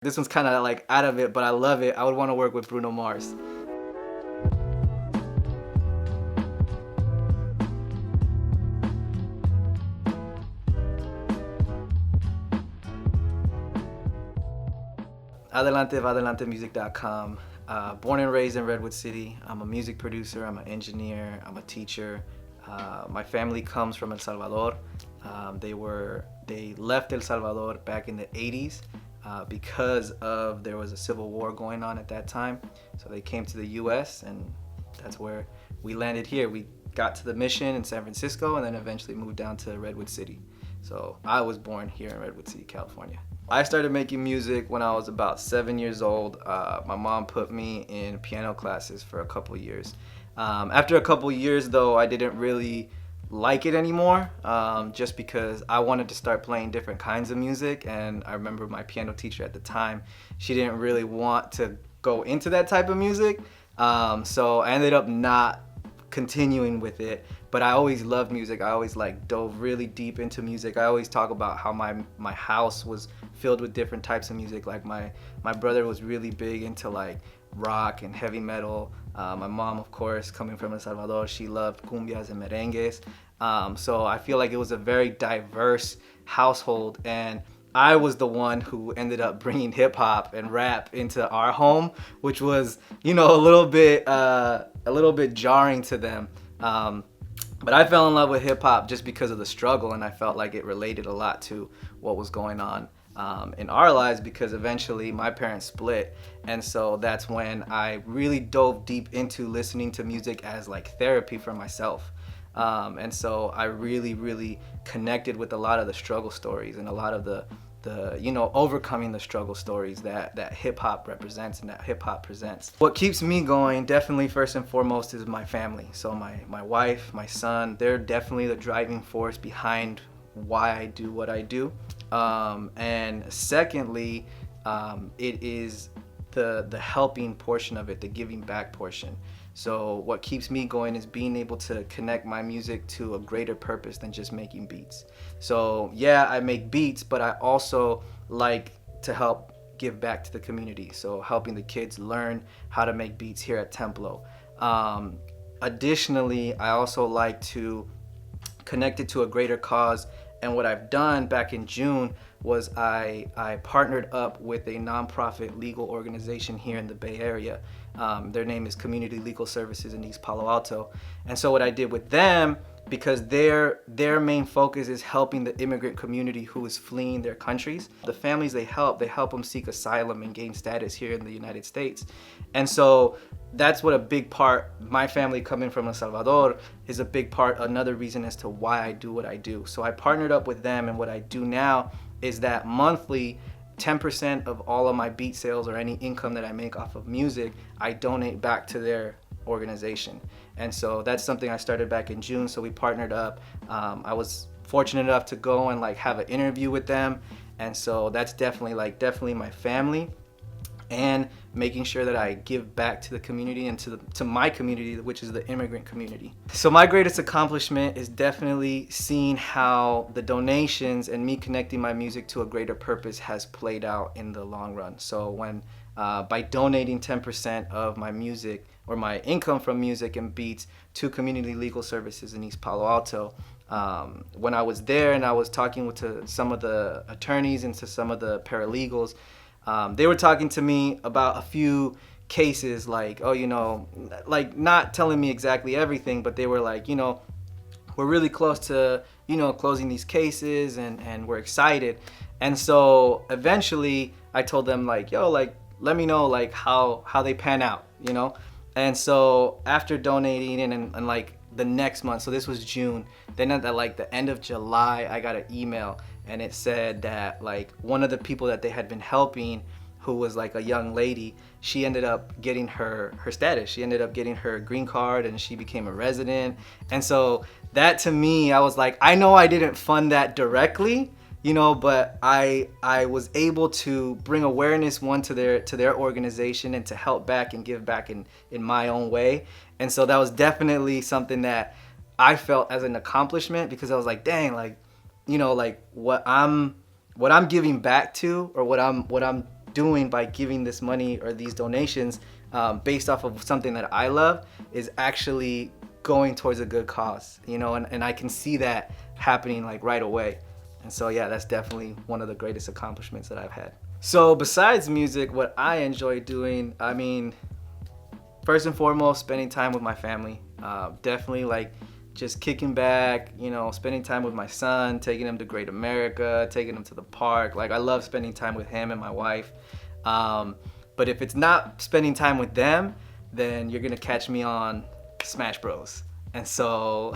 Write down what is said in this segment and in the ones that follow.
This one's kind of like out of it, but I love it. I would want to work with Bruno Mars. ADLNTE, born and raised in Redwood City. I'm a music producer, I'm an engineer, I'm a teacher. My family comes from El Salvador. They left El Salvador back in the 80s because there was a civil war going on at that time. So they came to the US, and that's where we landed here. We got to the mission in San Francisco and then eventually moved down to Redwood City. So I was born here in Redwood City, California. I started making music when I was about 7 years old. My mom put me in piano classes for a couple years. After a couple years though, I didn't really like it anymore, just because I wanted to start playing different kinds of music, and I remember my piano teacher at the time, she didn't really want to go into that type of music, so I ended up not continuing with it. But I always loved music. I always dove really deep into music. I always talk about how my house was filled with different types of music. Like my brother was really big into like rock and heavy metal. My mom, of course, coming from El Salvador, she loved cumbias and merengues. So I feel like it was a very diverse household, and I was the one who ended up bringing hip hop and rap into our home, which was, a little bit jarring to them. But I fell in love with hip hop just because of the struggle, and I felt like it related a lot to what was going on in our lives, because eventually my parents split, and so that's when I really dove deep into listening to music as like therapy for myself. And so I really connected with a lot of the struggle stories and a lot of the overcoming the struggle stories that hip hop represents and that hip hop presents. What keeps me going, definitely first and foremost, is my family. So my wife, my son, they're definitely the driving force behind why I do what I do. And secondly, it is the helping portion of it, the giving back portion. So what keeps me going is being able to connect my music to a greater purpose than just making beats. So yeah, I make beats, but I also like to help give back to the community. So helping the kids learn how to make beats here at Templo. Additionally, I also like to connect it to a greater cause. And what I've done back in June was I partnered up with a nonprofit legal organization here in the Bay Area. Their name is Community Legal Services in East Palo Alto. And so what I did with them, because their main focus is helping the immigrant community who is fleeing their countries. The families they help them seek asylum and gain status here in the United States. And so that's what a big part, my family coming from El Salvador, is a big part, another reason as to why I do what I do. So I partnered up with them, and what I do now is that monthly, 10% of all of my beat sales or any income that I make off of music, I donate back to their organization. And so that's something I started back in June. So we partnered up. I was fortunate enough to go and have an interview with them. And so that's definitely my family, and making sure that I give back to the community and to my community, which is the immigrant community. So my greatest accomplishment is definitely seeing how the donations and me connecting my music to a greater purpose has played out in the long run. So when by donating 10% of my music or my income from music and beats to Community Legal Services in East Palo Alto, when I was there and I was talking to some of the attorneys and to some of the paralegals, they were talking to me about a few cases, not telling me exactly everything, but they were like, we're really close to, closing these cases, and we're excited. And so eventually I told them let me know how they pan out, And so after donating and the next month, so this was June, then at the end of July, I got an email, and it said that one of the people that they had been helping, who was a young lady, she ended up getting her status. She ended up getting her green card, and she became a resident. And so that, to me, I was like, I know I didn't fund that directly, but I was able to bring awareness, to their organization, and to help back and give back in my own way. And so that was definitely something that I felt as an accomplishment, because I was like, dang, what I'm giving back to, or what I'm doing by giving this money or these donations based off of something that I love is actually going towards a good cause, you know, and I can see that happening like right away. And so yeah, that's definitely one of the greatest accomplishments that I've had. So besides music, what I enjoy doing, I mean, first and foremost, spending time with my family. Definitely like just kicking back, you know, spending time with my son, taking him to Great America, taking him to the park. Like I love spending time with him and my wife. But if it's not spending time with them, then you're gonna catch me on Smash Bros. And so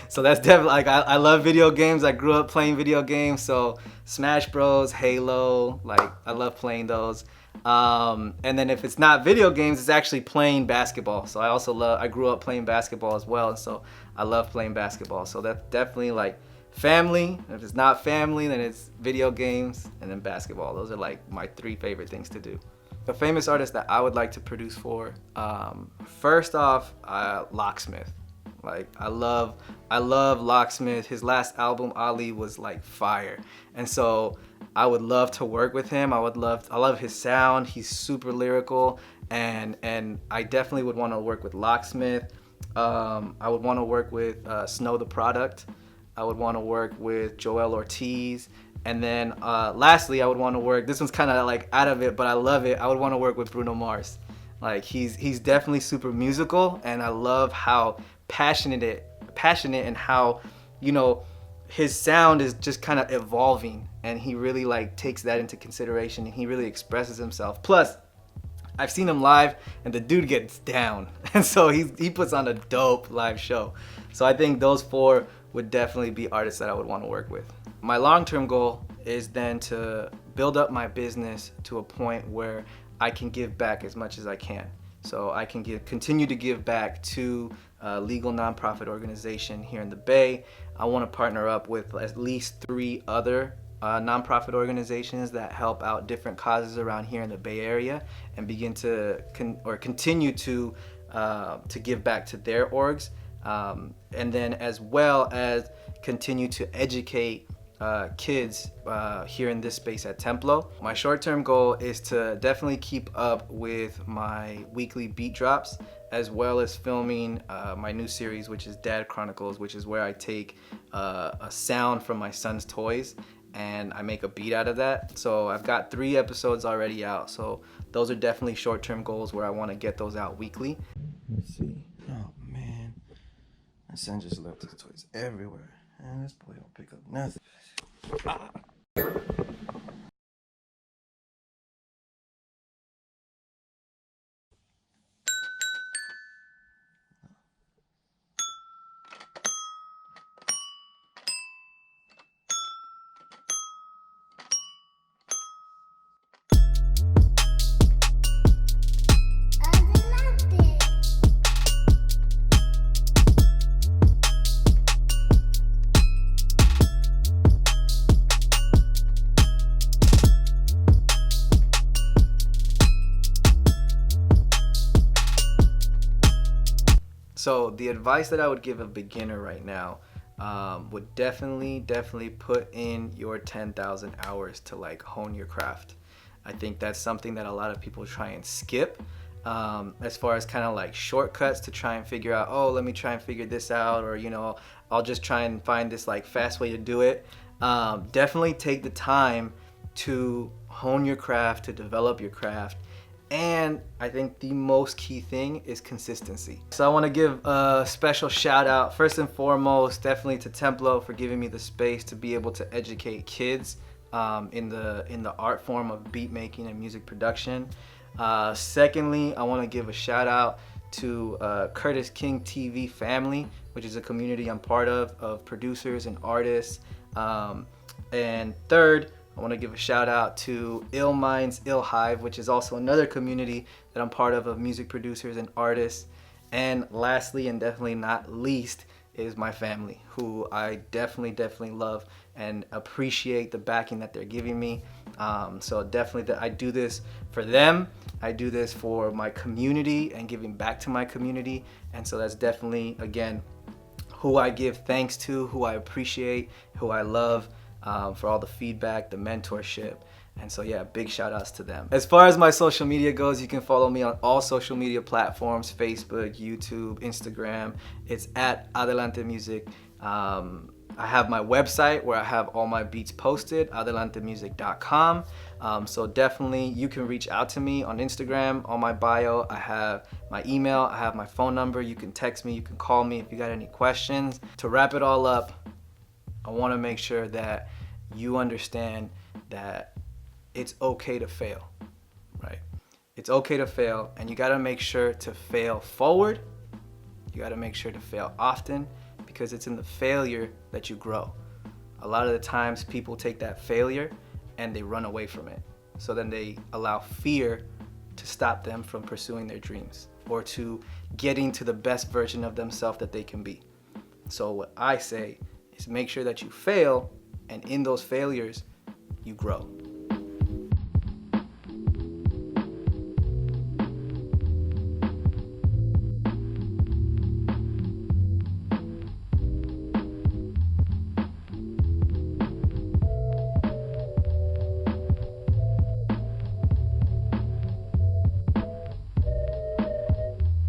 so that's definitely like I love video games. I grew up playing video games, so Smash Bros, Halo, like I love playing those. And then if it's not video games, it's actually playing basketball. So I grew up playing basketball as well, and so I love playing basketball. So that's definitely like family. If it's not family, then it's video games and then basketball. Those are like my 3 favorite things to do. A famous artist that I would like to produce for, first off, Locksmith. Like I love Locksmith. His last album, Ali, was like fire, and so I would love to work with him. I love his sound. He's super lyrical, and I definitely would want to work with Locksmith. I would want to work with Snow the Product. I would want to work with Joel Ortiz. And then lastly, I would want to work, this one's kind of like out of it, but I love it. I would want to work with Bruno Mars. Like he's definitely super musical, and I love how passionate and how, you know, his sound is just kind of evolving, and he really like takes that into consideration, and he really expresses himself. Plus, I've seen him live, and the dude gets down, and so he puts on a dope live show. So I think those 4 would definitely be artists that I would want to work with. My long-term goal is then to build up my business to a point where I can give back as much as I can. So I can continue to give back to a legal nonprofit organization here in the Bay. I want to partner up with at least 3 other nonprofit organizations that help out different causes around here in the Bay Area, and begin to continue to give back to their orgs, and then as well as continue to educate kids here in this space at Templo. My short-term goal is to definitely keep up with my weekly beat drops, as well as filming my new series, which is Dad Chronicles, which is where I take a sound from my son's toys and I make a beat out of that. So I've got 3 episodes already out, so those are definitely short-term goals where I want to get those out weekly. Let's see. Oh man, my son just left his toys everywhere, and this boy don't pick up nothing. So the advice that I would give a beginner right now would definitely put in your 10,000 hours to like hone your craft. I think that's something that a lot of people try and skip, as far as kind of like shortcuts to try and figure out, oh, let me try and figure this out, or, you know, I'll just try and find this like fast way to do it. Definitely take the time to hone your craft, to develop your craft. And I think the most key thing is consistency. So I want to give a special shout out, first and foremost, definitely to Templo for giving me the space to be able to educate kids in the art form of beat making and music production. Secondly, I want to give a shout out to Curtis King TV family, which is a community I'm part of producers and artists. And third, I want to give a shout out to Ill Minds, Ill Hive, which is also another community that I'm part of music producers and artists. And lastly, and definitely not least, is my family, who I definitely love and appreciate the backing that they're giving me. So definitely I do this for them. I do this for my community and giving back to my community. And so that's definitely, again, who I give thanks to, who I appreciate, who I love. For all the feedback, the mentorship, And so yeah, big shout outs to them. As far as my social media goes, you can follow me on all social media platforms: Facebook, YouTube, Instagram. It's at ADLNTE Music. I have my website where I have all my beats posted, ADLNTEmusic.com. So definitely you can reach out to me on Instagram. On my bio, I have my email, I have my phone number. You can text me, you can call me if you got any questions. To wrap it all up, I want to make sure that you understand that it's okay to fail, right? It's okay to fail, and you got to make sure to fail forward. You got to make sure to fail often, because it's in the failure that you grow. A lot of the times people take that failure and they run away from it. So then they allow fear to stop them from pursuing their dreams or to getting to the best version of themselves that they can be. So what I say is make sure that you fail, and in those failures, you grow.